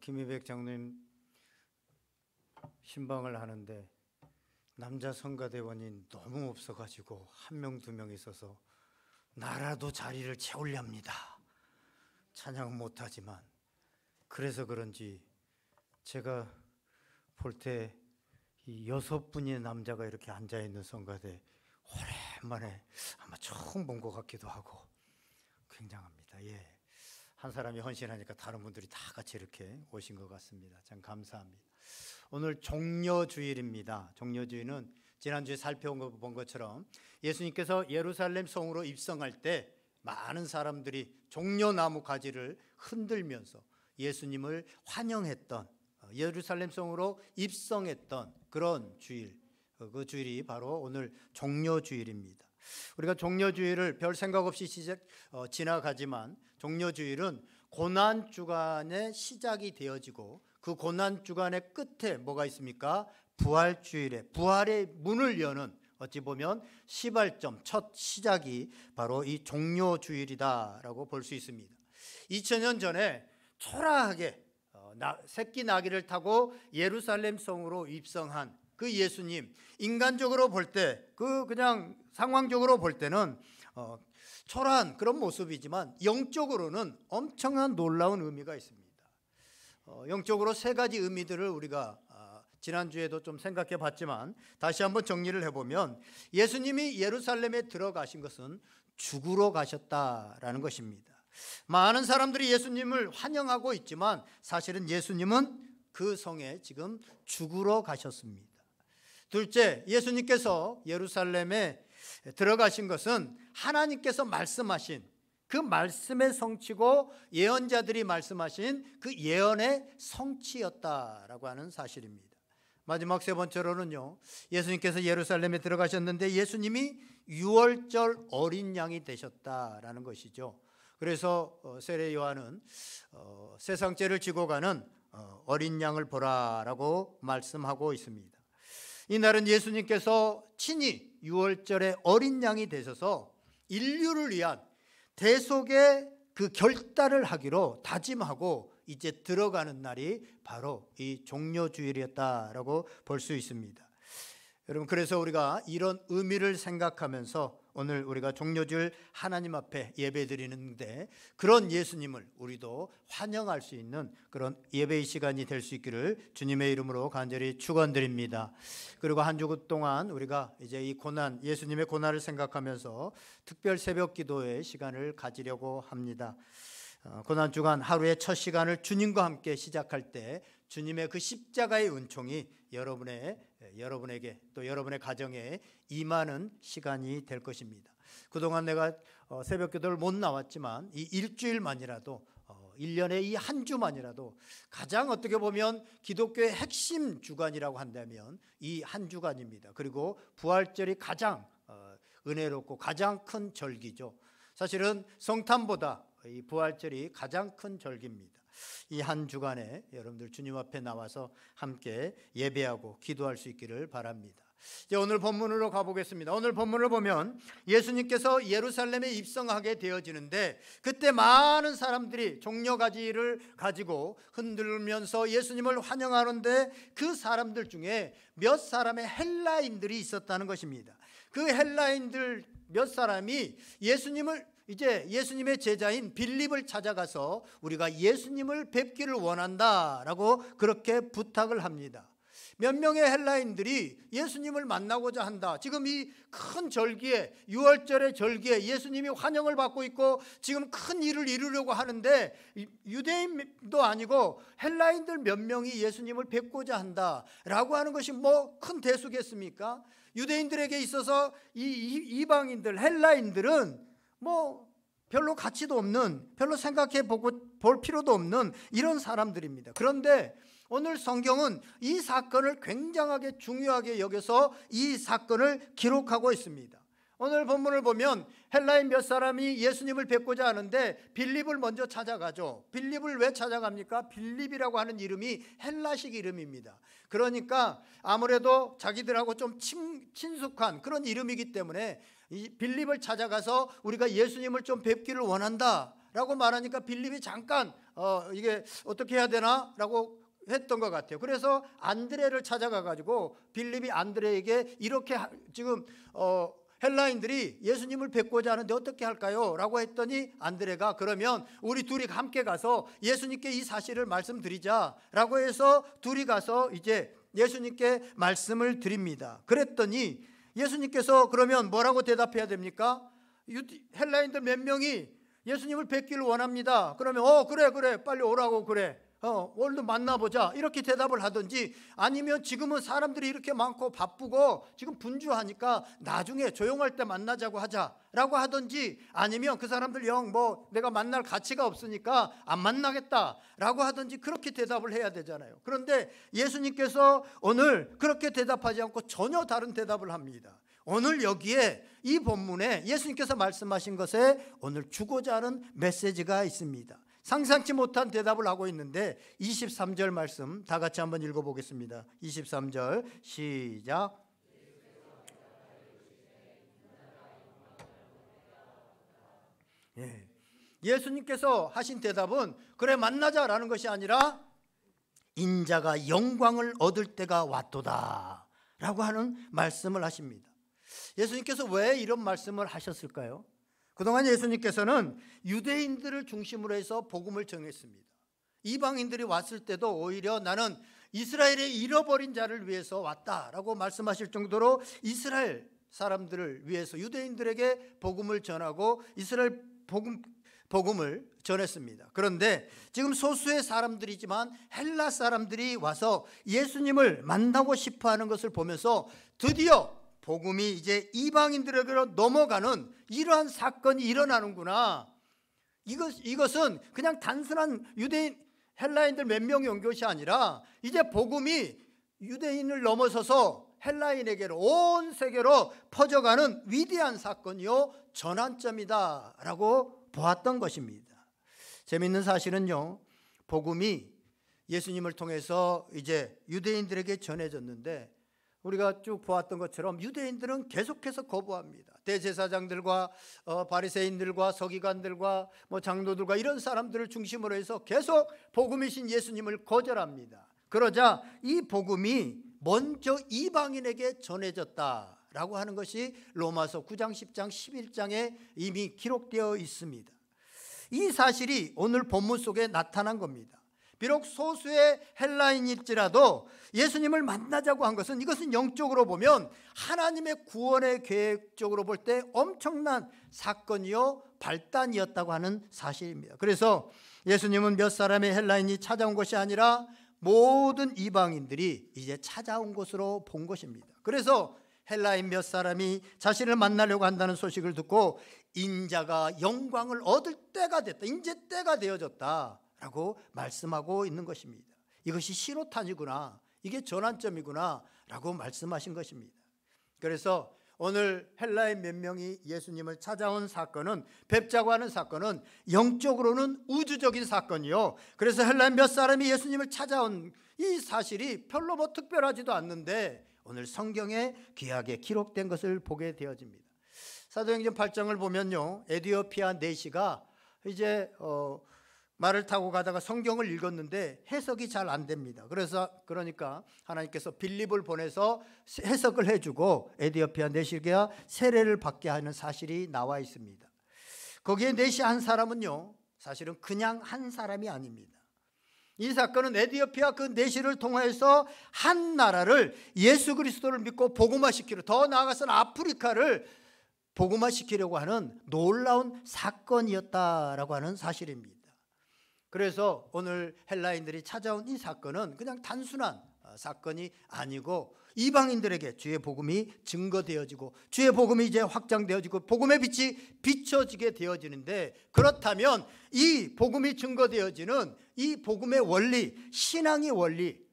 김희백 장로님 신방을 하는데 남자 성가대원이 너무 없어가지고 한 명, 두 명 있어서 나라도 자리를 채우렵니다. 찬양은 못하지만 그래서 그런지 제가 볼 때 이 6분의 남자가 이렇게 앉아있는 성가대 오랜만에 아마 처음 본 것 같기도 하고 굉장합니다. 예. 한 사람이 헌신하니까 다른 분들이 다 같이 이렇게 오신 것 같습니다. 참 감사합니다. 오늘 종려주일입니다. 종려주일은 지난주에 살펴본 것처럼 예수님께서 예루살렘 성으로 입성할 때 많은 사람들이 종려나무 가지를 흔들면서 예수님을 환영했던, 예루살렘 성으로 입성했던 그런 주일, 그 주일이 바로 오늘 종려주일입니다. 우리가 종려주일을 별 생각 없이 지나가지만 종려주일은 고난주간의 시작이 되어지고 그 고난주간의 끝에 뭐가 있습니까? 부활주일에 부활의 문을 여는, 어찌 보면 시발점, 첫 시작이 바로 이 종려주일이다라고 볼 수 있습니다. 2000년 전에 초라하게 새끼 나귀를 타고 예루살렘 성으로 입성한 그 예수님, 인간적으로 볼 때, 그냥 상황적으로 볼 때는 초라한 그런 모습이지만 영적으로는 엄청난 놀라운 의미가 있습니다. 영적으로 세 가지 의미들을 우리가 지난주에도 좀 생각해 봤지만 다시 한번 정리를 해보면, 예수님이 예루살렘에 들어가신 것은 죽으러 가셨다라는 것입니다. 많은 사람들이 예수님을 환영하고 있지만 사실은 예수님은 그 성에 지금 죽으러 가셨습니다. 둘째, 예수님께서 예루살렘에 들어가신 것은 하나님께서 말씀하신 그 말씀의 성취고 예언자들이 말씀하신 그 예언의 성취였다라고 하는 사실입니다. 마지막 세 번째로는요, 예수님께서 예루살렘에 들어가셨는데 예수님이 유월절 어린 양이 되셨다라는 것이죠. 그래서 세례 요한은 세상 죄를 지고 가는 어린 양을 보라라고 말씀하고 있습니다. 이날은 예수님께서 친히 유월절에 어린 양이 되셔서 인류를 위한 대속의 그 결단을 하기로 다짐하고 이제 들어가는 날이 바로 이 종려주일이었다라고 볼 수 있습니다. 여러분, 그래서 우리가 이런 의미를 생각하면서 오늘 우리가 종려주일 하나님 앞에 예배 드리는데 그런 예수님을 우리도 환영할 수 있는 그런 예배의 시간이 될 수 있기를 주님의 이름으로 간절히 축원드립니다. 그리고 한 주 동안 우리가 이제 이 고난, 예수님의 고난을 생각하면서 특별 새벽 기도의 시간을 가지려고 합니다. 고난주간 하루의 첫 시간을 주님과 함께 시작할 때 주님의 그 십자가의 은총이 여러분에게 또 여러분의 가정에 임하는 시간이 될 것입니다. 그동안 내가 새벽 기도를 못 나왔지만 이 일주일만이라도 1년에 이 한 주만이라도 가장 어떻게 보면 기독교의 핵심 주간이라고 한다면 이 한 주간입니다. 그리고 부활절이 가장 은혜롭고 가장 큰 절기죠. 사실은 성탄보다 이 부활절이 가장 큰 절기입니다. 이 한 주간에 여러분들 주님 앞에 나와서 함께 예배하고 기도할 수 있기를 바랍니다. 이제 오늘 본문으로 가보겠습니다. 오늘 본문을 보면 예수님께서 예루살렘에 입성하게 되어지는데 그때 많은 사람들이 종려가지를 가지고 흔들면서 예수님을 환영하는데 그 사람들 중에 몇 사람의 헬라인들이 있었다는 것입니다. 그 헬라인들 몇 사람이 예수님의 제자인 빌립을 찾아가서 우리가 예수님을 뵙기를 원한다라고 그렇게 부탁을 합니다. 몇 명의 헬라인들이 예수님을 만나고자 한다. 지금 이 큰 절기에, 유월절의 절기에 예수님이 환영을 받고 있고 지금 큰 일을 이루려고 하는데 유대인도 아니고 헬라인들 몇 명이 예수님을 뵙고자 한다라고 하는 것이 뭐 큰 대수겠습니까? 유대인들에게 있어서 이 이방인들, 헬라인들은 뭐 별로 가치도 없는, 별로 생각해 볼 필요도 없는 이런 사람들입니다. 그런데 오늘 성경은 이 사건을 굉장하게 중요하게 여겨서 이 사건을 기록하고 있습니다. 오늘 본문을 보면 헬라인 몇 사람이 예수님을 뵙고자 하는데 빌립을 먼저 찾아가죠. 빌립을 왜 찾아갑니까? 빌립이라고 하는 이름이 헬라식 이름입니다. 그러니까 아무래도 자기들하고 좀 친숙한 그런 이름이기 때문에 이 빌립을 찾아가서 우리가 예수님을 좀 뵙기를 원한다 라고 말하니까 빌립이 잠깐 이게 어떻게 해야 되나라고 했던 것 같아요. 그래서 안드레를 찾아가 가지고 빌립이 안드레에게 이렇게 지금 헬라인들이 예수님을 뵙고자 하는데 어떻게 할까요? 라고 했더니 안드레가 그러면 우리 둘이 함께 가서 예수님께 이 사실을 말씀드리자 라고 해서 둘이 가서 이제 예수님께 말씀을 드립니다. 그랬더니 예수님께서 그러면 뭐라고 대답해야 됩니까? 헬라인들 몇 명이 예수님을 뵙기를 원합니다. 그러면 그래 빨리 오라고 그래. 오늘도 만나보자 이렇게 대답을 하든지, 아니면 지금은 사람들이 이렇게 많고 바쁘고 지금 분주하니까 나중에 조용할 때 만나자고 하자라고 하든지, 아니면 그 사람들 영 내가 만날 가치가 없으니까 안 만나겠다라고 하든지 그렇게 대답을 해야 되잖아요. 그런데 예수님께서 오늘 그렇게 대답하지 않고 전혀 다른 대답을 합니다. 오늘 여기에 이 본문에 예수님께서 말씀하신 것에 오늘 주고자 하는 메시지가 있습니다. 상상치 못한 대답을 하고 있는데 23절 말씀 다 같이 한번 읽어보겠습니다. 23절 시작. 예수님께서 하신 대답은 그래 만나자라는 것이 아니라 인자가 영광을 얻을 때가 왔도다 라고 하는 말씀을 하십니다. 예수님께서 왜 이런 말씀을 하셨을까요? 그동안 예수님께서는 유대인들을 중심으로 해서 복음을 전했습니다. 이방인들이 왔을 때도 오히려 나는 이스라엘의 잃어버린 자를 위해서 왔다라고 말씀하실 정도로 이스라엘 사람들을 위해서 유대인들에게 복음을 전하고 이스라엘 복음을 전했습니다. 그런데 지금 소수의 사람들이지만 헬라 사람들이 와서 예수님을 만나고 싶어하는 것을 보면서 드디어 복음이 이제 이방인들에게로 넘어가는 이러한 사건이 일어나는구나. 이것은 그냥 단순한 유대인 헬라인들 몇 명이 온 것이 아니라 이제 복음이 유대인을 넘어서서 헬라인에게로 온 세계로 퍼져가는 위대한 사건이요 전환점이다 라고 보았던 것입니다. 재미있는 사실은요, 복음이 예수님을 통해서 이제 유대인들에게 전해졌는데 우리가 쭉 보았던 것처럼 유대인들은 계속해서 거부합니다. 대제사장들과 바리새인들과 서기관들과 장로들과 이런 사람들을 중심으로 해서 계속 복음이신 예수님을 거절합니다. 그러자 이 복음이 먼저 이방인에게 전해졌다라고 하는 것이 로마서 9장, 10장, 11장에 이미 기록되어 있습니다. 이 사실이 오늘 본문 속에 나타난 겁니다. 비록 소수의 헬라인일지라도 예수님을 만나자고 한 것은, 이것은 영적으로 보면 하나님의 구원의 계획적으로 볼 때 엄청난 사건이요 발단이었다고 하는 사실입니다. 그래서 예수님은 몇 사람의 헬라인이 찾아온 것이 아니라 모든 이방인들이 이제 찾아온 것으로 본 것입니다. 그래서 헬라인 몇 사람이 자신을 만나려고 한다는 소식을 듣고 인자가 영광을 얻을 때가 됐다, 이제 때가 되어졌다 라고 말씀하고 있는 것입니다. 이것이 신호탄이구나, 이게 전환점이구나 라고 말씀하신 것입니다. 그래서 오늘 헬라인 몇 명이 예수님을 찾아온 사건은, 뵙자고 하는 사건은 영적으로는 우주적인 사건이요, 그래서 헬라인 몇 사람이 예수님을 찾아온 이 사실이 별로 특별하지도 않는데 오늘 성경에 귀하게 기록된 것을 보게 되어집니다. 사도행전 8장을 보면요, 에디오피아 내시가 이제 말을 타고 가다가 성경을 읽었는데 해석이 잘 안 됩니다. 그러니까 하나님께서 빌립을 보내서 해석을 해주고 에디오피아 내시가 세례를 받게 하는 사실이 나와 있습니다. 거기에 내시 한 사람은요, 사실은 그냥 한 사람이 아닙니다. 이 사건은 에디오피아 그 내시를 통해서 한 나라를, 예수 그리스도를 믿고 복음화시키려, 더 나아가서는 아프리카를 복음화시키려고 하는 놀라운 사건이었다라고 하는 사실입니다. 그래서 오늘 헬라인들이 찾아온 이 사건은 그냥 단순한 사건이 아니고 이방인들에게 주의 복음이 증거되어지고 주의 복음이 이제 확장되어지고 복음의 빛이 비춰지게 되어지는데, 그렇다면 이 복음이 증거되어지는 이 복음의 원리, 신앙의 원리,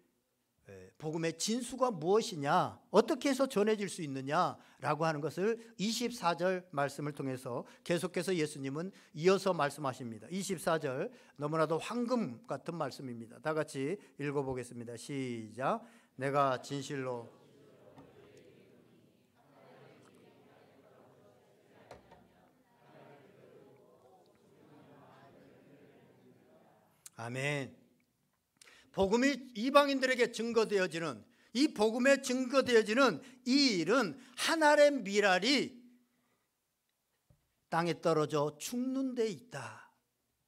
복음의 진수가 무엇이냐, 어떻게 해서 전해질 수 있느냐라고 하는 것을 24절 말씀을 통해서 계속해서 예수님은 이어서 말씀하십니다. 24절 너무나도 황금 같은 말씀입니다. 다 같이 읽어보겠습니다. 시작. 내가 진실로 아멘. 복음이 이방인들에게 증거되어지는, 이 복음에 증거되어지는 이 일은 한 알의 밀알이 땅에 떨어져 죽는 데 있다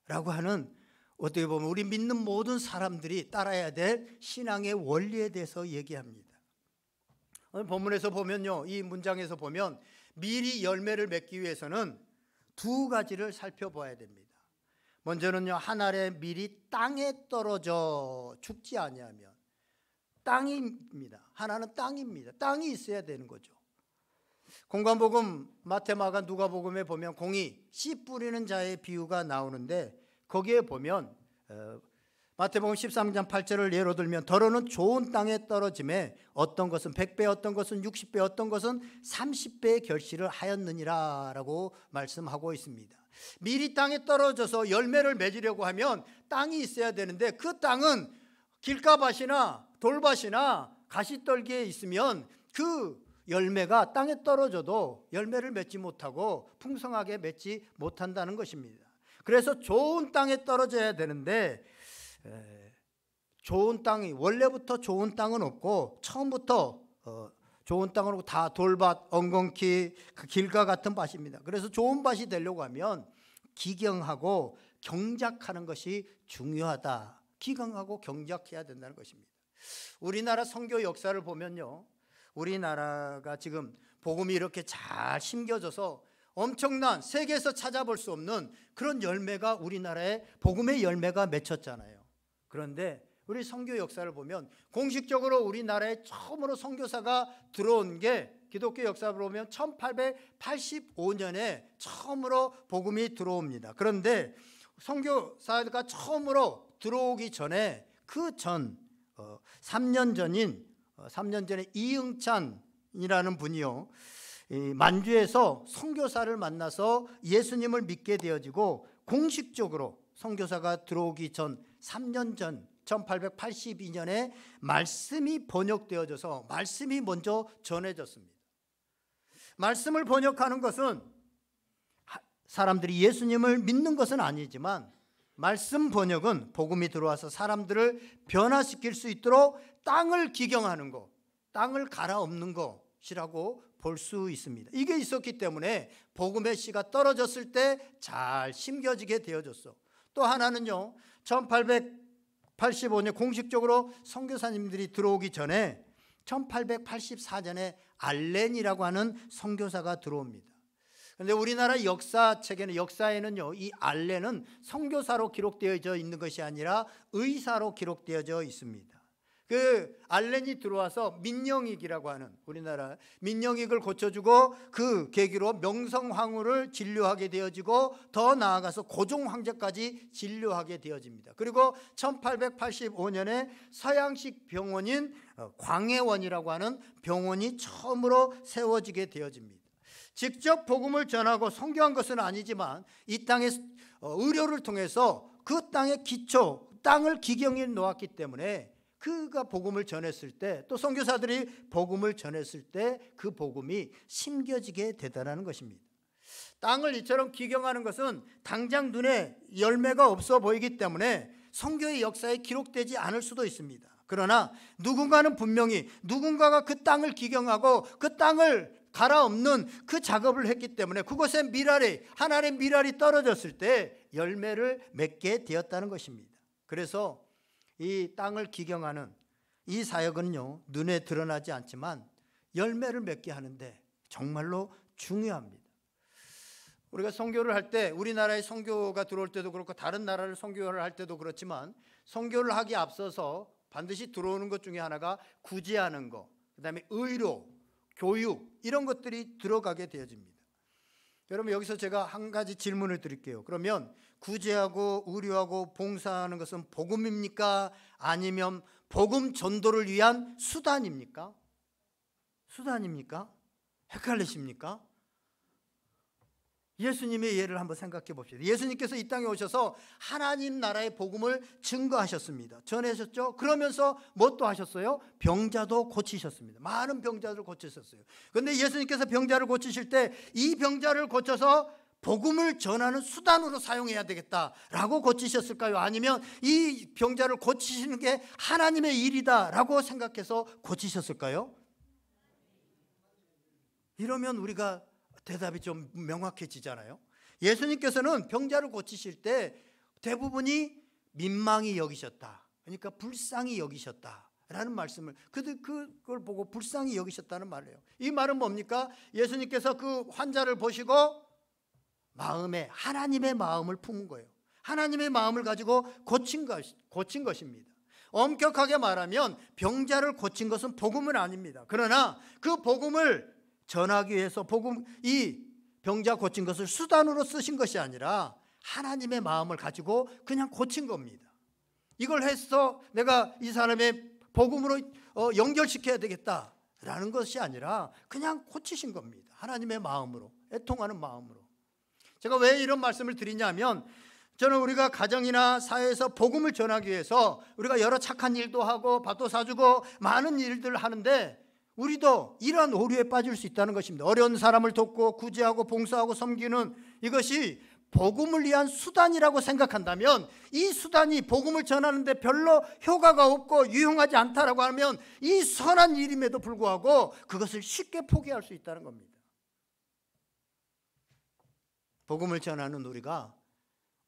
라고 하는, 어떻게 보면 우리 믿는 모든 사람들이 따라야 될 신앙의 원리에 대해서 얘기합니다. 오늘 본문에서 보면요, 이 문장에서 보면 밀이 열매를 맺기 위해서는 두 가지를 살펴봐야 됩니다. 먼저는요, 한 알의 밀이 땅에 떨어져 죽지 아니하면, 땅입니다. 하나는 땅입니다. 땅이 있어야 되는 거죠. 공관복음, 마태, 마가, 누가복음에 보면 공이 씨 뿌리는 자의 비유가 나오는데, 거기에 보면 마태복음 13장 8절을 예로 들면, 더러는 좋은 땅에 떨어짐에 어떤 것은 100배, 어떤 것은 60배, 어떤 것은 30배의 결실을 하였느니라 라고 말씀하고 있습니다. 밀이 땅에 떨어져서 열매를 맺으려고 하면 땅이 있어야 되는데, 그 땅은 길가밭이나 돌밭이나 가시떨기에 있으면 그 열매가 땅에 떨어져도 열매를 맺지 못하고 풍성하게 맺지 못한다는 것입니다. 그래서 좋은 땅에 떨어져야 되는데, 좋은 땅이, 원래부터 좋은 땅은 없고 처음부터 좋은 땅은 없고 다 돌밭, 엉겅퀴, 그 길가 같은 밭입니다. 그래서 좋은 밭이 되려고 하면 기경하고 경작하는 것이 중요하다. 기경하고 경작해야 된다는 것입니다. 우리나라 선교 역사를 보면요, 우리나라가 지금 복음이 이렇게 잘 심겨져서 엄청난, 세계에서 찾아볼 수 없는 그런 열매가, 우리나라에 복음의 열매가 맺혔잖아요. 그런데 우리 선교 역사를 보면 공식적으로 우리나라에 처음으로 선교사가 들어온 게, 기독교 역사를 보면 1885년에 처음으로 복음이 들어옵니다. 그런데 선교사가 처음으로 들어오기 전에, 그 전 3년 전에 이응찬이라는 분이요, 만주에서 선교사를 만나서 예수님을 믿게 되어지고, 공식적으로 선교사가 들어오기 전 3년 전 1882년에 말씀이 번역되어져서 말씀이 먼저 전해졌습니다. 말씀을 번역하는 것은 사람들이 예수님을 믿는 것은 아니지만, 말씀 번역은 복음이 들어와서 사람들을 변화시킬 수 있도록 땅을 기경하는 것, 땅을 갈아엎는 것이라고 볼 수 있습니다. 이게 있었기 때문에 복음의 씨가 떨어졌을 때 잘 심겨지게 되어졌어. 또 하나는요, 1885년 공식적으로 선교사님들이 들어오기 전에 1884년에 알렌이라고 하는 선교사가 들어옵니다. 그런데 우리나라 역사에는요, 이 알렌은 선교사로 기록되어져 있는 것이 아니라 의사로 기록되어져 있습니다. 그 알렌이 들어와서 민영익이라고 하는, 우리나라 민영익을 고쳐주고, 그 계기로 명성황후를 진료하게 되어지고, 더 나아가서 고종황제까지 진료하게 되어집니다. 그리고 1885년에 서양식 병원인 광해원이라고 하는 병원이 처음으로 세워지게 되어집니다. 직접 복음을 전하고 선교한 것은 아니지만, 이 땅에 의료를 통해서 그 땅의 기초, 땅을 기경해 놓았기 때문에, 그가 복음을 전했을 때, 또 선교사들이 복음을 전했을 때 그 복음이 심겨지게 되더라는 것입니다. 땅을 이처럼 기경하는 것은 당장 눈에 열매가 없어 보이기 때문에 선교의 역사에 기록되지 않을 수도 있습니다. 그러나 누군가는 분명히, 누군가가 그 땅을 기경하고 그 땅을 갈아엎는 그 작업을 했기 때문에 그곳에 밀알이, 하나의 밀알이 떨어졌을 때 열매를 맺게 되었다는 것입니다. 그래서 이 땅을 기경하는 이 사역은요, 눈에 드러나지 않지만 열매를 맺게 하는데 정말로 중요합니다. 우리가 선교를 할 때, 우리나라에 선교가 들어올 때도 그렇고 다른 나라를 선교를 할 때도 그렇지만, 선교를 하기에 앞서서 반드시 들어오는 것 중에 하나가 구제하는 것, 그 다음에 의료, 교육, 이런 것들이 들어가게 되어집니다. 여러분, 여기서 제가 한 가지 질문을 드릴게요. 그러면 구제하고 의료하고 봉사하는 것은 복음입니까? 아니면 복음 전도를 위한 수단입니까? 수단입니까? 헷갈리십니까? 예수님의 예를 한번 생각해 봅시다. 예수님께서 이 땅에 오셔서 하나님 나라의 복음을 증거하셨습니다. 전하셨죠? 그러면서 뭣도 하셨어요? 병자도 고치셨습니다. 많은 병자들을 고치셨어요. 그런데 예수님께서 병자를 고치실 때 이 병자를 고쳐서 복음을 전하는 수단으로 사용해야 되겠다라고 고치셨을까요? 아니면 이 병자를 고치시는 게 하나님의 일이다라고 생각해서 고치셨을까요? 이러면 우리가 대답이 좀 명확해지잖아요. 예수님께서는 병자를 고치실 때 대부분이 민망히 여기셨다, 그러니까 불쌍히 여기셨다라는 말씀을, 그걸 보고 불쌍히 여기셨다는 말이에요. 이 말은 뭡니까? 예수님께서 그 환자를 보시고 마음에 하나님의 마음을 품은 거예요. 하나님의 마음을 가지고 고친 것입니다. 엄격하게 말하면 병자를 고친 것은 복음은 아닙니다. 그러나 그 복음을 전하기 위해서 이 병자 고친 것을 수단으로 쓰신 것이 아니라 하나님의 마음을 가지고 그냥 고친 겁니다. 이걸 해서 내가 이 사람의 복음으로 연결시켜야 되겠다라는 것이 아니라 그냥 고치신 겁니다. 하나님의 마음으로, 애통하는 마음으로. 제가 왜 이런 말씀을 드리냐면, 저는 우리가 가정이나 사회에서 복음을 전하기 위해서 우리가 여러 착한 일도 하고 밥도 사주고 많은 일들을 하는데 우리도 이러한 오류에 빠질 수 있다는 것입니다. 어려운 사람을 돕고 구제하고 봉사하고 섬기는 이것이 복음을 위한 수단이라고 생각한다면, 이 수단이 복음을 전하는데 별로 효과가 없고 유용하지 않다라고 하면 이 선한 일임에도 불구하고 그것을 쉽게 포기할 수 있다는 겁니다. 복음을 전하는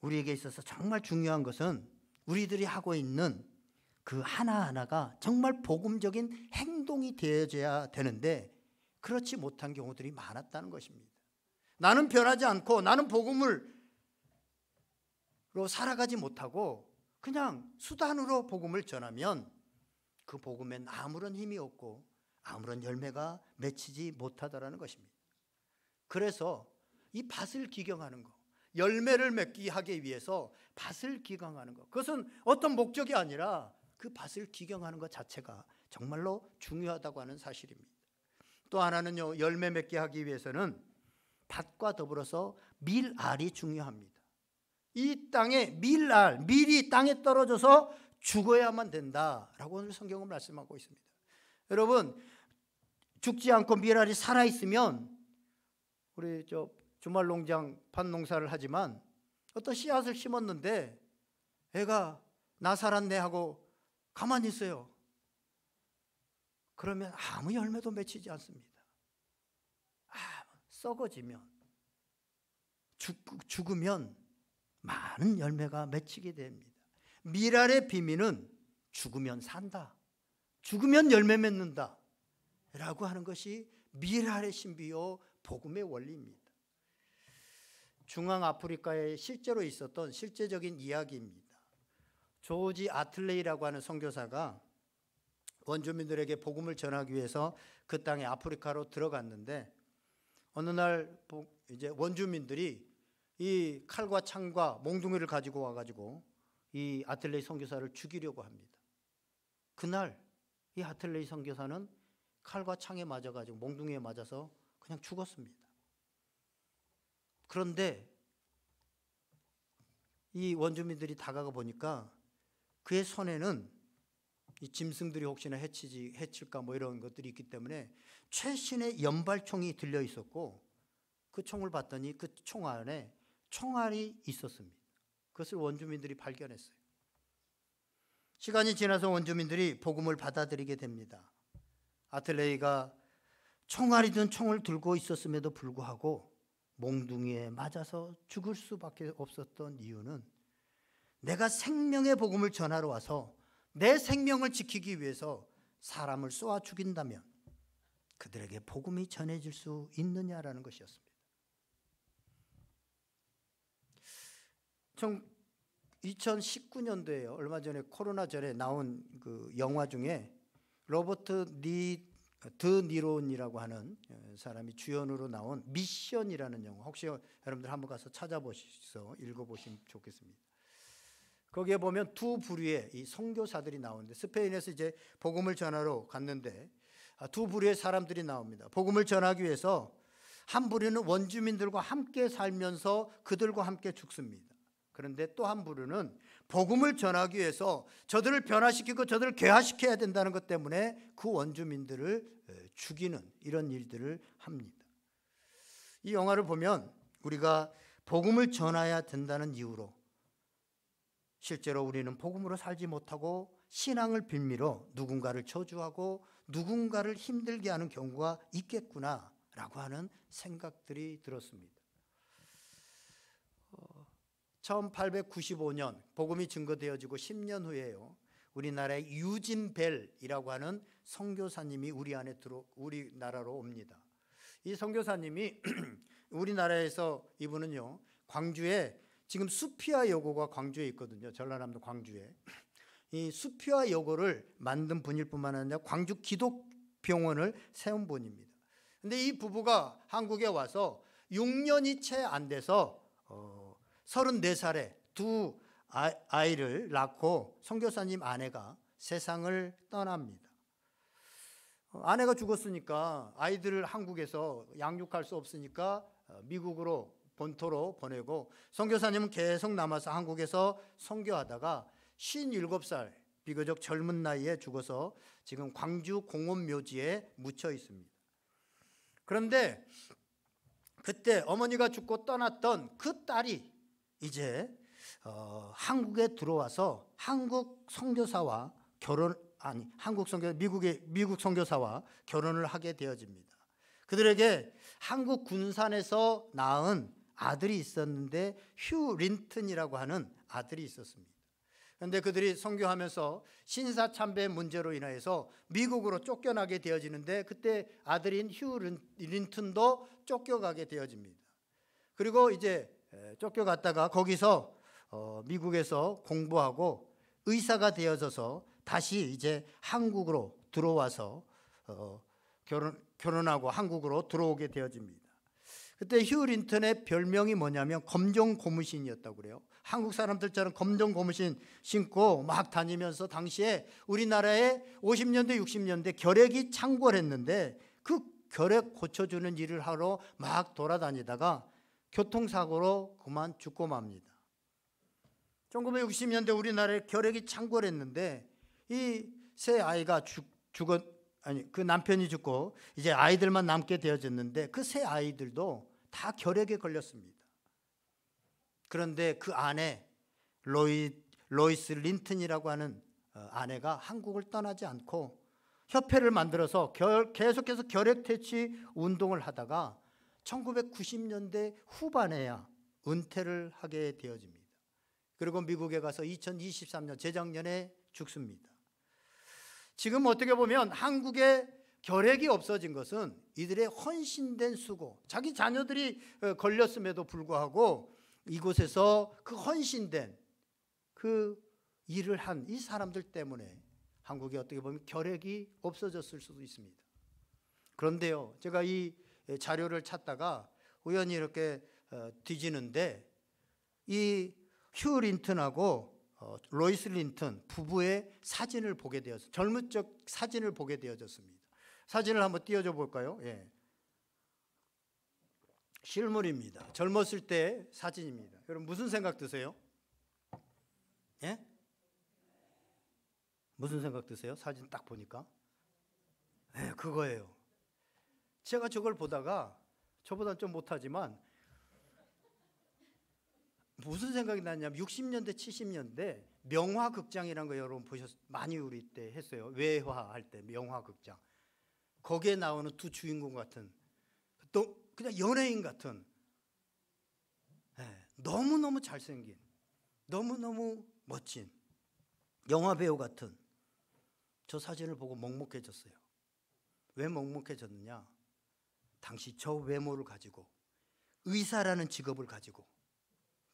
우리에게 있어서 정말 중요한 것은 우리들이 하고 있는 그 하나하나가 정말 복음적인 행동이 되어져야 되는데 그렇지 못한 경우들이 많았다는 것입니다. 나는 변하지 않고 나는 복음으로 살아가지 못하고 그냥 수단으로 복음을 전하면 그 복음엔 아무런 힘이 없고 아무런 열매가 맺히지 못하더라는 것입니다. 그래서 이 밭을 기경하는 것, 열매를 맺게 하기 위해서 밭을 기경하는 것, 그것은 어떤 목적이 아니라 그 밭을 기경하는 것 자체가 정말로 중요하다고 하는 사실입니다. 또 하나는요, 열매 맺게 하기 위해서는 밭과 더불어서 밀알이 중요합니다. 이 땅에 밀이 땅에 떨어져서 죽어야만 된다라고 오늘 성경은 말씀하고 있습니다. 여러분, 죽지 않고 밀알이 살아있으면, 우리 주말 농장 밭농사를 하지만 어떤 씨앗을 심었는데 애가 나 살았네 하고 가만히 있어요. 그러면 아무 열매도 맺히지 않습니다. 썩어지면, 죽으면 많은 열매가 맺히게 됩니다. 밀알의 비밀은 죽으면 산다, 죽으면 열매 맺는다 라고 하는 것이 밀알의 신비요 복음의 원리입니다. 중앙아프리카에 실제로 있었던 실제적인 이야기입니다. 조지 아틀레이라고 하는 선교사가 원주민들에게 복음을 전하기 위해서 그 땅에 아프리카로 들어갔는데, 어느 날 이제 원주민들이 이 칼과 창과 몽둥이를 가지고 와가지고 이 아틀레이 선교사를 죽이려고 합니다. 그날 이 아틀레이 선교사는 칼과 창에 맞아가지고 몽둥이에 맞아서 그냥 죽었습니다. 그런데 이 원주민들이 다가가 보니까 그의 손에는 이 짐승들이 혹시나 해칠까 뭐 이런 것들이 있기 때문에 최신의 연발총이 들려 있었고, 그 총을 봤더니 그 총 안에 총알이 있었습니다. 그것을 원주민들이 발견했어요. 시간이 지나서 원주민들이 복음을 받아들이게 됩니다. 아틀레이가 총알이 든 총을 들고 있었음에도 불구하고 몽둥이에 맞아서 죽을 수밖에 없었던 이유는, 내가 생명의 복음을 전하러 와서 내 생명을 지키기 위해서 사람을 쏘아 죽인다면 그들에게 복음이 전해질 수 있느냐라는 것이었습니다. 2019년도에요. 얼마 전에 코로나 전에 나온 그 영화 중에 로버트 드 니론이라고 하는 사람이 주연으로 나온 미션이라는 영화, 혹시 여러분들 한번 가서 찾아보셔서 읽어보시면 좋겠습니다. 거기에 보면 두 부류의 이 선교사들이 나오는데, 스페인에서 이제 복음을 전하러 갔는데 두 부류의 사람들이 나옵니다. 복음을 전하기 위해서 한 부류는 원주민들과 함께 살면서 그들과 함께 죽습니다. 그런데 또 한 부류는 복음을 전하기 위해서 저들을 변화시키고 저들을 괴화시켜야 된다는 것 때문에 그 원주민들을 죽이는 이런 일들을 합니다. 이 영화를 보면 우리가 복음을 전해야 된다는 이유로 실제로 우리는 복음으로 살지 못하고 신앙을 빌미로 누군가를 저주하고 누군가를 힘들게 하는 경우가 있겠구나라고 하는 생각들이 들었습니다. 1895년 복음이 증거되어지고 10년 후에요. 우리나라의 유진 벨이라고 하는 선교사님이 우리나라로 옵니다. 이 선교사님이 우리나라에서 이분은요, 광주에 지금 수피아 여고가 광주에 있거든요. 전라남도 광주에. 이 수피아 여고를 만든 분일 뿐만 아니라 광주 기독병원을 세운 분입니다. 근데 이 부부가 한국에 와서 6년이 채 안 돼서 34살에 두 아이를 낳고 선교사님 아내가 세상을 떠납니다. 아내가 죽었으니까 아이들을 한국에서 양육할 수 없으니까 미국으로 본토로 보내고 선교사님은 계속 남아서 한국에서 선교하다가 57살 비교적 젊은 나이에 죽어서 지금 광주 공원묘지에 묻혀 있습니다. 그런데 그때 어머니가 죽고 떠났던 그 딸이 이제 한국에 들어와서 한국 선교사와 미국 선교사와 결혼을 하게 되어집니다. 그들에게 한국 군산에서 낳은 아들이 있었는데 휴 린튼이라고 하는 아들이 있었습니다. 그런데 그들이 선교하면서 신사참배 문제로 인해서 미국으로 쫓겨나게 되어지는데 그때 아들인 휴 린튼도 쫓겨가게 되어집니다. 그리고 이제 쫓겨갔다가 거기서 미국에서 공부하고 의사가 되어져서 다시 이제 한국으로 들어와서 결혼하고 한국으로 들어오게 되어집니다. 그때 휴 린튼의 별명이 뭐냐면 검정 고무신이었다고 그래요. 한국 사람들처럼 검정 고무신 신고 막 다니면서 당시에 우리나라에 50년대 60년대 결핵이 창궐했는데 그 결핵 고쳐주는 일을 하러 막 돌아다니다가 교통사고로 그만 죽고 맙니다. 1960년대 우리나라에 결핵이 창궐했는데 이 세 아이가 그 남편이 죽고 이제 아이들만 남게 되어졌는데 그 세 아이들도 다 결핵에 걸렸습니다. 그런데 그 아내 로이스 린튼이라고 하는 아내가 한국을 떠나지 않고 협회를 만들어서 계속해서 결핵 퇴치 운동을 하다가 1990년대 후반에야 은퇴를 하게 되어집니다. 그리고 미국에 가서 2023년 재작년에 죽습니다. 지금 어떻게 보면 한국에 결핵이 없어진 것은 이들의 헌신된 수고, 자기 자녀들이 걸렸음에도 불구하고 이곳에서 그 헌신된 그 일을 한 이 사람들 때문에 한국에 어떻게 보면 결핵이 없어졌을 수도 있습니다. 그런데요, 제가 이 자료를 찾다가 우연히 이렇게 뒤지는데 이 휴 린튼하고 로이스 린튼 부부의 사진을 보게 되어서 젊은 적 사진을 보게 되어졌습니다. 사진을 한번 띄워줘 볼까요? 예. 실물입니다. 젊었을 때 사진입니다. 여러분 무슨 생각 드세요? 예? 무슨 생각 드세요? 사진 딱 보니까? 예, 그거예요. 제가 저걸 보다가 저보다 좀 못하지만 무슨 생각이 났냐면 60년대 70년대 명화극장이라는 거 여러분 많이 우리 때 했어요. 외화할 때 명화극장. 거기에 나오는 두 주인공 같은 또 그냥 연예인 같은 너무너무 잘생긴 너무너무 멋진 영화배우 같은 저 사진을 보고 먹먹해졌어요. 왜 먹먹해졌느냐? 당시 저 외모를 가지고 의사라는 직업을 가지고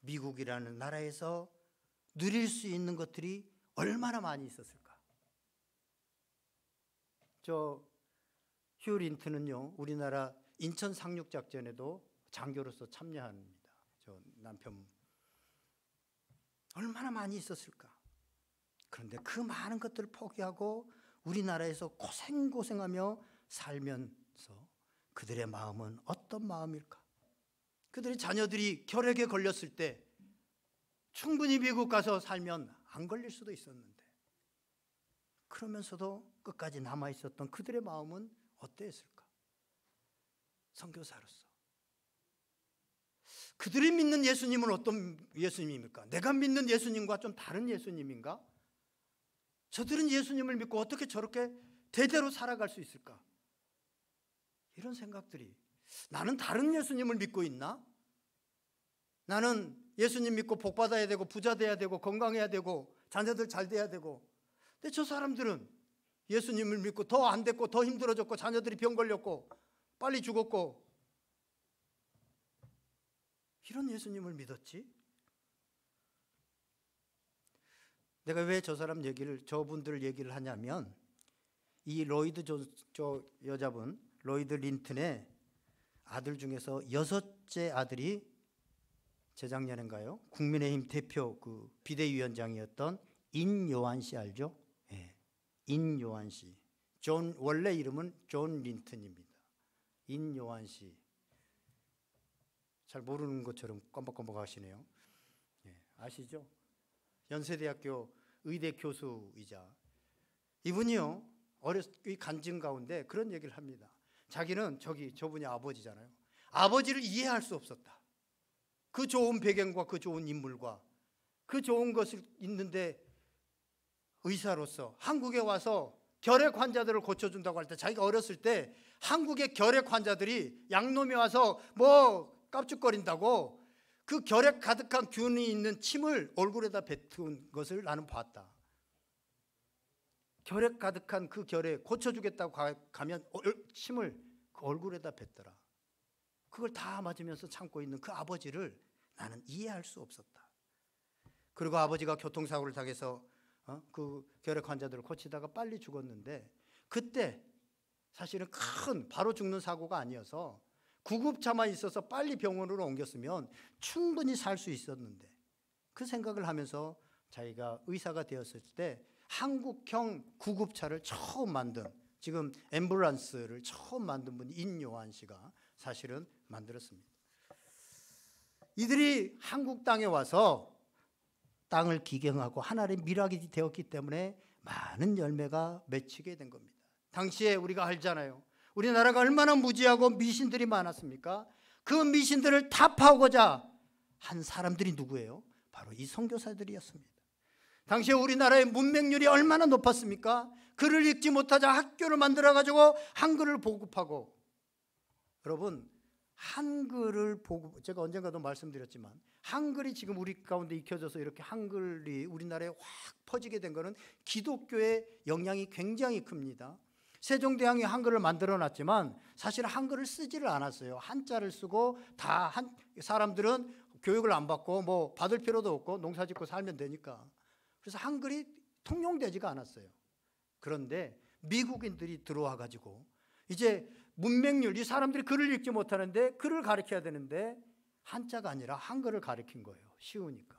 미국이라는 나라에서 누릴 수 있는 것들이 얼마나 많이 있었을까? 저 휴 린튼은요, 우리나라 인천 상륙작전에도 장교로서 참여합니다. 저 남편 얼마나 많이 있었을까? 그런데 그 많은 것들을 포기하고 우리나라에서 고생고생하며 살면서 그들의 마음은 어떤 마음일까? 그들의 자녀들이 결핵에 걸렸을 때 충분히 미국 가서 살면 안 걸릴 수도 있었는데 그러면서도 끝까지 남아있었던 그들의 마음은 어땠을까? 선교사로서 그들이 믿는 예수님은 어떤 예수님입니까? 내가 믿는 예수님과 좀 다른 예수님인가? 저들은 예수님을 믿고 어떻게 저렇게 대대로 살아갈 수 있을까? 이런 생각들이, 나는 다른 예수님을 믿고 있나? 나는 예수님 믿고 복 받아야 되고 부자 돼야 되고 건강해야 되고 자녀들 잘 돼야 되고, 근데 저 사람들은 예수님을 믿고 더 안 됐고 더 힘들어졌고 자녀들이 병 걸렸고 빨리 죽었고, 이런 예수님을 믿었지? 내가 왜 저 사람 얘기를, 저분들 얘기를 하냐면, 이 로이드 저 여자분 로이드 린튼의 아들 중에서 6째 아들이 재작년인가요? 국민의힘 대표 그 비대위원장이었던 인요한 씨 알죠? 예. 인요한 씨. 원래 이름은 존 린튼입니다. 인요한 씨. 잘 모르는 것처럼 껌벅껌벅 하시네요. 예. 아시죠? 연세대학교 의대 교수이자, 이분이요, 이 간증 가운데 그런 얘기를 합니다. 자기는 저분이 아버지잖아요. 아버지를 이해할 수 없었다. 그 좋은 배경과 그 좋은 인물과 그 좋은 것을 있는데, 의사로서 한국에 와서 결핵 환자들을 고쳐준다고 할 때, 자기가 어렸을 때 한국의 결핵 환자들이 양놈이 와서 뭐 깝죽거린다고 그 결핵 가득한 균이 있는 침을 얼굴에다 뱉은 것을 나는 봤다. 결핵 가득한 그 결핵 고쳐주겠다고 가면 침을 그 얼굴에다 뱉더라. 그걸 다 맞으면서 참고 있는 그 아버지를 나는 이해할 수 없었다. 그리고 아버지가 교통사고를 당해서 그 결핵 환자들을 고치다가 빨리 죽었는데, 그때 사실은 큰 바로 죽는 사고가 아니어서 구급차만 있어서 빨리 병원으로 옮겼으면 충분히 살 수 있었는데, 그 생각을 하면서 자기가 의사가 되었을 때 한국형 구급차를 처음 만든, 지금 앰뷸런스를 처음 만든 분이 인요한 씨가 사실은 만들었습니다. 이들이 한국 땅에 와서 땅을 기경하고 하나님의 미락이 되었기 때문에 많은 열매가 맺히게 된 겁니다. 당시에 우리가 알잖아요. 우리나라가 얼마나 무지하고 미신들이 많았습니까? 그 미신들을 타파하고자 한 사람들이 누구예요? 바로 이 선교사들이었습니다. 당시에 우리나라의 문맹률이 얼마나 높았습니까? 글을 읽지 못하자 학교를 만들어가지고 한글을 보급하고, 여러분 한글을 보급, 제가 언젠가도 말씀드렸지만 한글이 지금 우리 가운데 익혀져서 이렇게 한글이 우리나라에 확 퍼지게 된 것은 기독교의 영향이 굉장히 큽니다. 세종대왕이 한글을 만들어 놨지만 사실 한글을 쓰지를 않았어요. 한자를 쓰고 사람들은 교육을 안 받고 뭐 받을 필요도 없고 농사 짓고 살면 되니까. 그래서 한글이 통용되지가 않았어요. 그런데 미국인들이 들어와 가지고 이제 문맹률, 이 사람들이 글을 읽지 못하는데 글을 가르쳐야 되는데 한자가 아니라 한글을 가르친 거예요. 쉬우니까.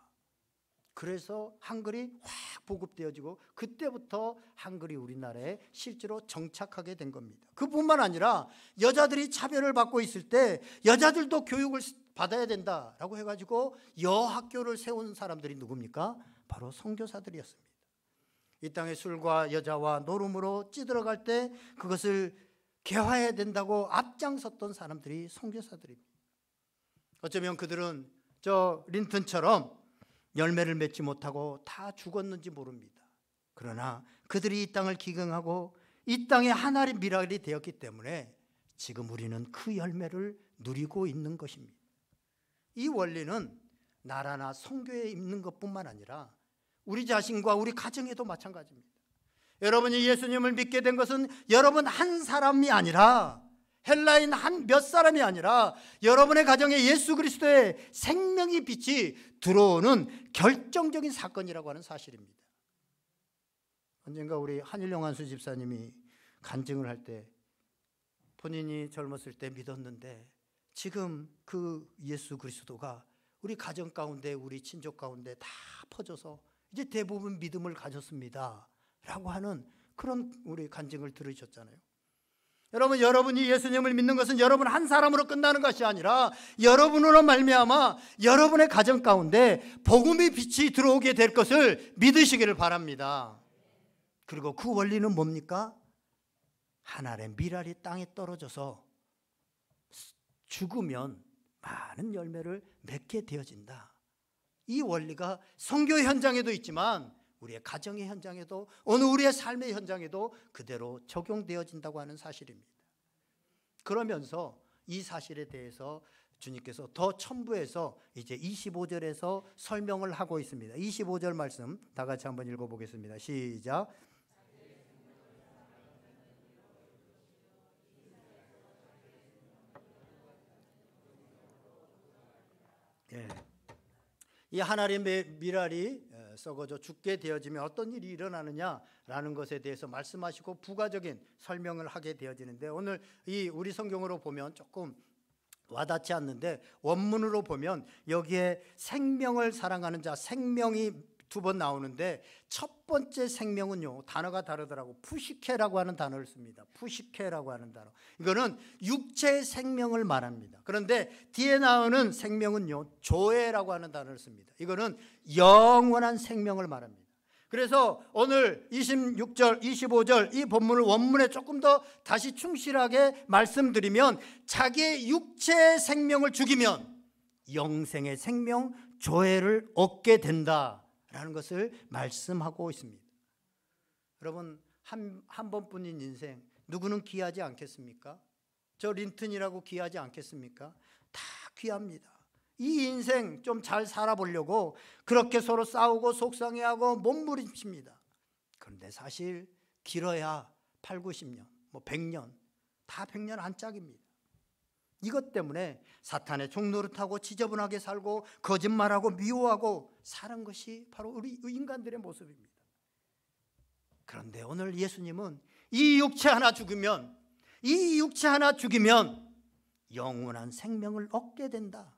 그래서 한글이 확 보급되어지고 그때부터 한글이 우리나라에 실제로 정착하게 된 겁니다. 그뿐만 아니라 여자들이 차별을 받고 있을 때 여자들도 교육을 받아야 된다라고 해가지고 여학교를 세운 사람들이 누굽니까? 바로 선교사들이었습니다. 이 땅에 술과 여자와 노름으로 찌들어갈 때 그것을 개화해야 된다고 앞장섰던 사람들이 선교사들입니다. 어쩌면 그들은 저 린튼처럼 열매를 맺지 못하고 다 죽었는지 모릅니다. 그러나 그들이 이 땅을 기경하고 이 땅에 하나님의 미랄이 되었기 때문에 지금 우리는 그 열매를 누리고 있는 것입니다. 이 원리는 나라나 선교에 있는 것뿐만 아니라 우리 자신과 우리 가정에도 마찬가지입니다. 여러분이 예수님을 믿게 된 것은 여러분 한 사람이 아니라, 헬라인 한 몇 사람이 아니라 여러분의 가정에 예수 그리스도의 생명의 빛이 들어오는 결정적인 사건이라고 하는 사실입니다. 언젠가 우리 한일영한수 집사님이 간증을 할 때 본인이 젊었을 때 믿었는데 지금 그 예수 그리스도가 우리 가정 가운데 우리 친족 가운데 다 퍼져서 이제 대부분 믿음을 가졌습니다 라고 하는 그런 우리 간증을 들으셨잖아요. 여러분, 여러분이 예수님을 믿는 것은 여러분 한 사람으로 끝나는 것이 아니라 여러분으로 말미암아 여러분의 가정 가운데 복음의 빛이 들어오게 될 것을 믿으시기를 바랍니다. 그리고 그 원리는 뭡니까? 하나의 미랄이 땅에 떨어져서 죽으면 많은 열매를 맺게 되어진다. 이 원리가 선교 현장에도 있지만 우리의 가정의 현장에도, 어느 우리의 삶의 현장에도 그대로 적용되어진다고 하는 사실입니다. 그러면서 이 사실에 대해서 주님께서 더 첨부해서 이제 25절에서 설명을 하고 있습니다. 25절 말씀 다 같이 한번 읽어보겠습니다. 시작. 예. 이 하나님의 미랄이 썩어져 죽게 되어지면 어떤 일이 일어나느냐라는 것에 대해서 말씀하시고 부가적인 설명을 하게 되어지는데, 오늘 이 우리 성경으로 보면 조금 와닿지 않는데 원문으로 보면 여기에 생명을 사랑하는 자, 생명이 두 번 나오는데 첫 번째 생명은요, 단어가 다르더라고. 푸시케라고 하는 단어를 씁니다. 푸시케라고 하는 단어. 이거는 육체의 생명을 말합니다. 그런데 뒤에 나오는 생명은요, 조에라고 하는 단어를 씁니다. 이거는 영원한 생명을 말합니다. 그래서 오늘 26절, 25절 이 본문을 원문에 조금 더 다시 충실하게 말씀드리면, 자기의 육체의 생명을 죽이면 영생의 생명, 조회를 얻게 된다라는 것을 말씀하고 있습니다. 여러분, 한 번뿐인 인생 누구는 귀하지 않겠습니까? 저 린튼이라고 귀하지 않겠습니까? 다 귀합니다. 이 인생 좀 잘 살아보려고 그렇게 서로 싸우고 속상해하고 몸부림칩니다. 그런데 사실 길어야 8, 90년, 뭐 100년, 다 100년 안짝입니다. 이것 때문에 사탄의 종노릇하고 지저분하게 살고 거짓말하고 미워하고 사는 것이 바로 우리 인간들의 모습입니다. 그런데 오늘 예수님은 이 육체 하나 죽으면, 이 육체 하나 죽이면 영원한 생명을 얻게 된다.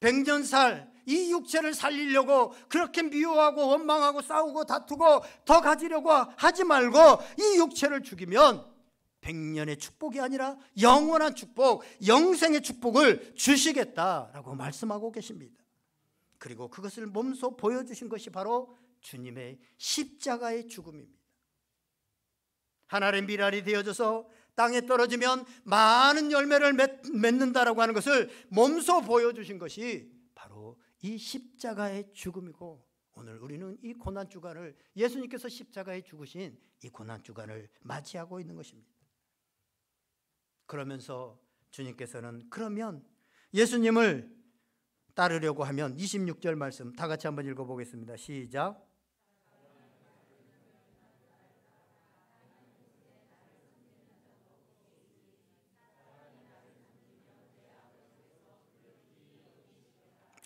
100년 살 이 육체를 살리려고 그렇게 미워하고 원망하고 싸우고 다투고 더 가지려고 하지 말고 이 육체를 죽이면 100년의 축복이 아니라 영원한 축복, 영생의 축복을 주시겠다라고 말씀하고 계십니다. 그리고 그것을 몸소 보여주신 것이 바로 주님의 십자가의 죽음입니다. 하나님의 미랄이 되어져서 땅에 떨어지면 많은 열매를 맺는다라고 하는 것을 몸소 보여주신 것이 바로 이 십자가의 죽음이고, 오늘 우리는 이 고난주간을, 예수님께서 십자가에 죽으신 이 고난주간을 맞이하고 있는 것입니다. 그러면서 주님께서는, 그러면 예수님을 따르려고 하면 26절 말씀 다 같이 한번 읽어보겠습니다. 시작.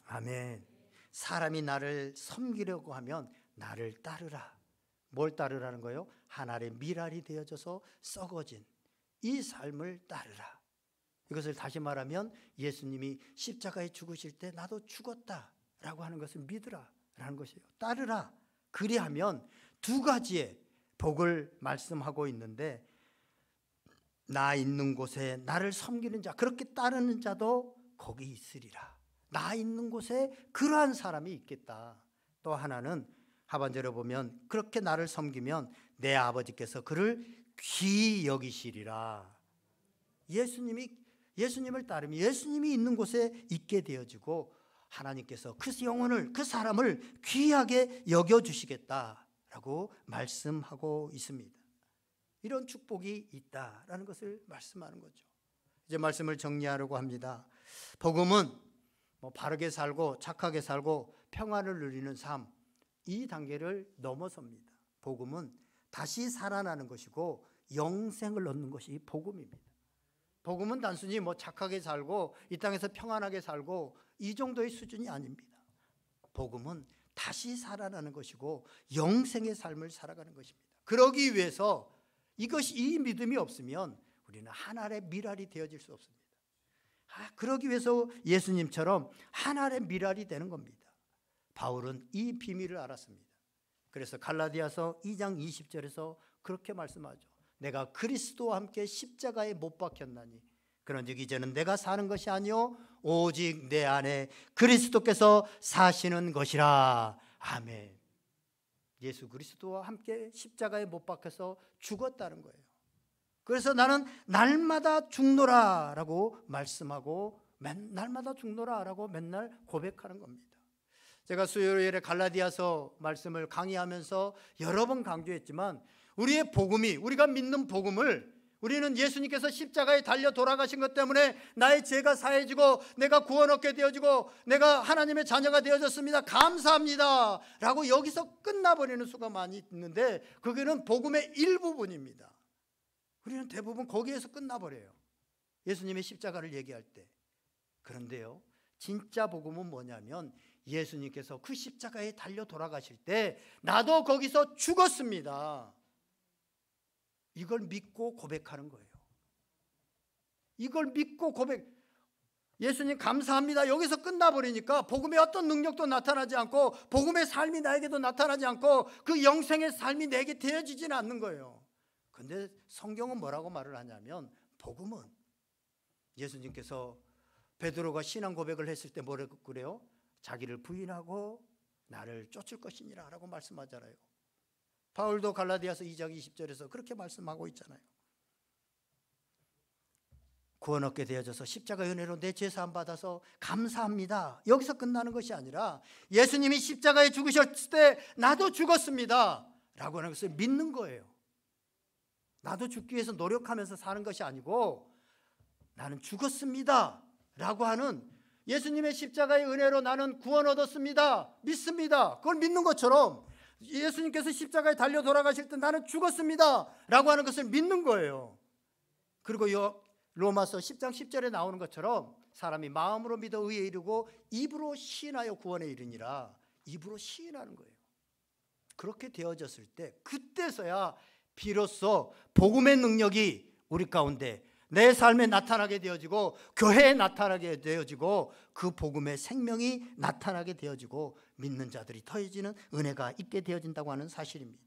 아멘. 사람이 나를 섬기려고 하면 나를 따르라. 뭘 따르라는 거예요? 하나님의 미랄이 되어져서 썩어진 이 삶을 따르라. 이것을 다시 말하면 예수님이 십자가에 죽으실 때 나도 죽었다라고 하는 것을 믿으라라는 것이에요. 따르라. 그리하면 두 가지의 복을 말씀하고 있는데, 나 있는 곳에 나를 섬기는 자, 그렇게 따르는 자도 거기 있으리라. 나 있는 곳에 그러한 사람이 있겠다. 또 하나는 하반절에 보면, 그렇게 나를 섬기면 내 아버지께서 그를 귀히 여기시리라. 예수님을 따르면 예수님이 있는 곳에 있게 되어지고 하나님께서 그 영혼을, 그 사람을 귀하게 여겨주시겠다라고 말씀하고 있습니다. 이런 축복이 있다라는 것을 말씀하는 거죠. 이제 말씀을 정리하려고 합니다. 복음은 바르게 살고 착하게 살고 평안을 누리는 삶, 이 단계를 넘어섭니다. 복음은 다시 살아나는 것이고 영생을 얻는 것이 복음입니다. 복음은 단순히 착하게 살고 이 땅에서 평안하게 살고 이 정도의 수준이 아닙니다. 복음은 다시 살아나는 것이고 영생의 삶을 살아가는 것입니다. 그러기 위해서 이 믿음이 없으면 우리는 하나의 미랄이 되어질 수 없습니다. 그러기 위해서 예수님처럼 하나의 미랄이 되는 겁니다. 바울은 이 비밀을 알았습니다. 그래서 갈라디아서 2장 20절에서 그렇게 말씀하죠. 내가 그리스도와 함께 십자가에 못 박혔나니 그런즉 이제는 내가 사는 것이 아니요 오직 내 안에 그리스도께서 사시는 것이라. 아멘. 예수 그리스도와 함께 십자가에 못 박혀서 죽었다는 거예요. 그래서 나는 날마다 죽노라 라고 말씀하고 날마다 죽노라라고 맨날 고백하는 겁니다. 제가 수요일에 갈라디아서 말씀을 강의하면서 여러 번 강조했지만 우리의 복음이, 우리가 믿는 복음을, 우리는 예수님께서 십자가에 달려 돌아가신 것 때문에 나의 죄가 사해지고 내가 구원 얻게 되어지고 내가 하나님의 자녀가 되어졌습니다, 감사합니다 라고 여기서 끝나버리는 수가 많이 있는데, 그게는 복음의 일부분입니다. 우리는 대부분 거기에서 끝나버려요, 예수님의 십자가를 얘기할 때. 그런데요, 진짜 복음은 뭐냐면 예수님께서 그 십자가에 달려 돌아가실 때 나도 거기서 죽었습니다, 이걸 믿고 고백하는 거예요. 이걸 믿고 고백. 예수님 감사합니다 여기서 끝나버리니까 복음의 어떤 능력도 나타나지 않고 복음의 삶이 나에게도 나타나지 않고 그 영생의 삶이 내게 되어지지는 않는 거예요. 그런데 성경은 뭐라고 말을 하냐면, 복음은 예수님께서 베드로가 신앙 고백을 했을 때 뭐라고 그래요? 자기를 부인하고 나를 쫓을 것이니라 라고 말씀하잖아요. 바울도 갈라디아서 2장 20절에서 그렇게 말씀하고 있잖아요. 구원 얻게 되어져서 십자가 은혜로 내 죄 사함 받아서 감사합니다, 여기서 끝나는 것이 아니라 예수님이 십자가에 죽으셨을 때 나도 죽었습니다 라고 하는 것을 믿는 거예요. 나도 죽기 위해서 노력하면서 사는 것이 아니고 나는 죽었습니다 라고 하는, 예수님의 십자가의 은혜로 나는 구원 얻었습니다, 믿습니다, 그걸 믿는 것처럼 예수님께서 십자가에 달려 돌아가실 때 나는 죽었습니다 라고 하는 것을 믿는 거예요. 그리고 로마서 10장 10절에 나오는 것처럼 사람이 마음으로 믿어 의에 이르고 입으로 시인하여 구원에 이르니라, 입으로 시인하는 거예요. 그렇게 되어졌을 때 그때서야 비로소 복음의 능력이 우리 가운데 내 삶에 나타나게 되어지고 교회에 나타나게 되어지고 그 복음의 생명이 나타나게 되어지고 믿는 자들이 더해지는 은혜가 있게 되어진다고 하는 사실입니다.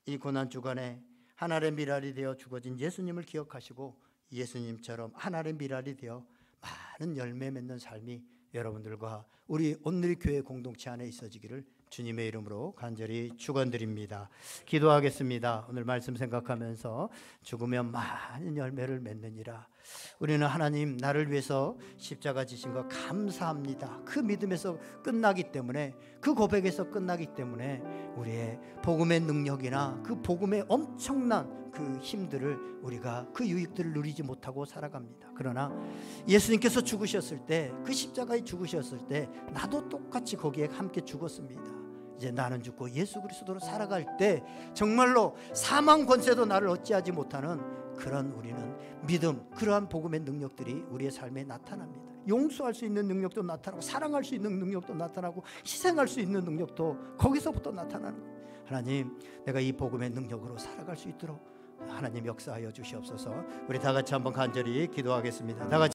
이 고난주간에 하나님의 미랄이 되어 죽어진 예수님을 기억하시고 예수님처럼 하나님의 미랄이 되어 많은 열매 맺는 삶이 여러분들과 우리 온누리 교회 공동체 안에 있어지기를 주님의 이름으로 간절히 축원드립니다. 기도하겠습니다. 오늘 말씀 생각하면서 죽으면 많은 열매를 맺느니라. 우리는 하나님 나를 위해서 십자가 지신 거 감사합니다, 그 믿음에서 끝나기 때문에, 그 고백에서 끝나기 때문에 우리의 복음의 능력이나 그 복음의 엄청난 그 힘들을, 우리가 그 유익들을 누리지 못하고 살아갑니다. 그러나 예수님께서 죽으셨을 때, 그 십자가에 죽으셨을 때 나도 똑같이 거기에 함께 죽었습니다. 이제 나는 죽고 예수 그리스도로 살아갈 때 정말로 사망 권세도 나를 어찌하지 못하는 그런 우리는 믿음, 그러한 복음의 능력들이 우리의 삶에 나타납니다. 용서할 수 있는 능력도 나타나고 사랑할 수 있는 능력도 나타나고 희생할 수 있는 능력도 거기서부터 나타나는 거예요. 하나님, 내가 이 복음의 능력으로 살아갈 수 있도록 하나님 역사하여 주시옵소서. 우리 다 같이 한번 간절히 기도하겠습니다. 다 같이